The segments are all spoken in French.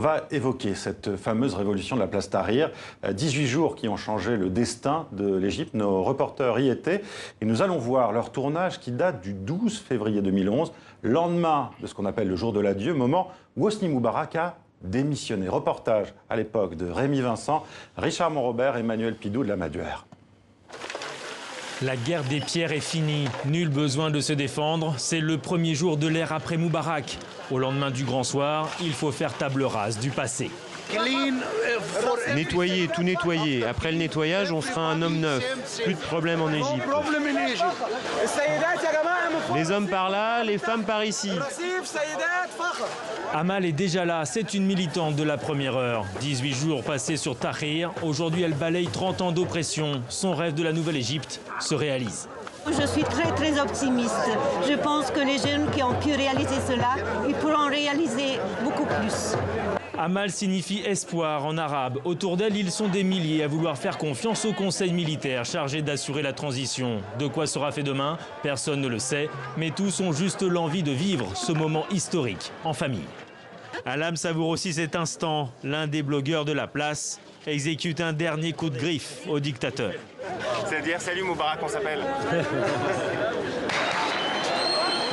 On va évoquer cette fameuse révolution de la place Tahrir. 18 jours qui ont changé le destin de l'Égypte. Nos reporters y étaient et nous allons voir leur tournage qui date du 12 février 2011, lendemain de ce qu'on appelle le jour de l'adieu, moment où Hosni Moubarak a démissionné. Reportage à l'époque de Rémi Vincent, Richard Monrobert et Emmanuel Pidou de la Maduère. La guerre des pierres est finie. Nul besoin de se défendre. C'est le premier jour de l'ère après Moubarak. Au lendemain du grand soir, il faut faire table rase du passé. Nettoyer, tout nettoyer. Après le nettoyage, on sera un homme neuf. Plus de problème en Égypte. Les hommes par là, les femmes par ici. Amal est déjà là, c'est une militante de la première heure. 18 jours passés sur Tahrir, aujourd'hui elle balaye 30 ans d'oppression. Son rêve de la nouvelle Égypte se réalise. Je suis très optimiste. Je pense que les jeunes qui ont pu réaliser cela, ils pourront réaliser beaucoup plus. Amal signifie espoir en arabe. Autour d'elle, ils sont des milliers à vouloir faire confiance au conseil militaire chargé d'assurer la transition. De quoi sera fait demain? Personne ne le sait, mais tous ont juste l'envie de vivre ce moment historique en famille. Alam savoure aussi cet instant. L'un des blogueurs de la place exécute un dernier coup de griffe au dictateur. C'est-à-dire, salut Moubarak, on s'appelle.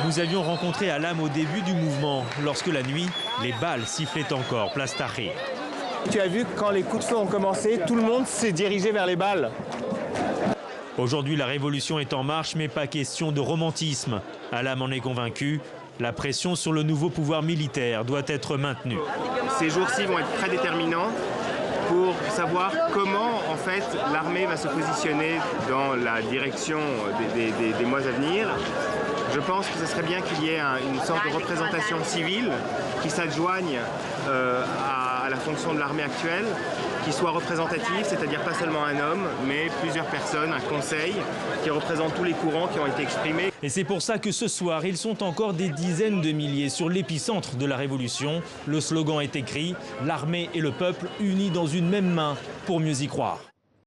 Nous avions rencontré Alam au début du mouvement, lorsque la nuit, les balles sifflaient encore, place Tahrir. Tu as vu que quand les coups de feu ont commencé, tout le monde s'est dirigé vers les balles. Aujourd'hui, la révolution est en marche, mais pas question de romantisme. Alam en est convaincu, la pression sur le nouveau pouvoir militaire doit être maintenue. Ces jours-ci vont être très déterminants pour savoir comment en fait l'armée va se positionner dans la direction des mois à venir. Je pense que ce serait bien qu'il y ait une sorte de représentation civile qui s'adjoigne à la fonction de l'armée actuelle, qui soit représentative, c'est-à-dire pas seulement un homme, mais plusieurs personnes, un conseil qui représente tous les courants qui ont été exprimés. Et c'est pour ça que ce soir, ils sont encore des dizaines de milliers sur l'épicentre de la révolution. Le slogan est écrit, l'armée et le peuple unis dans une même main pour mieux y croire.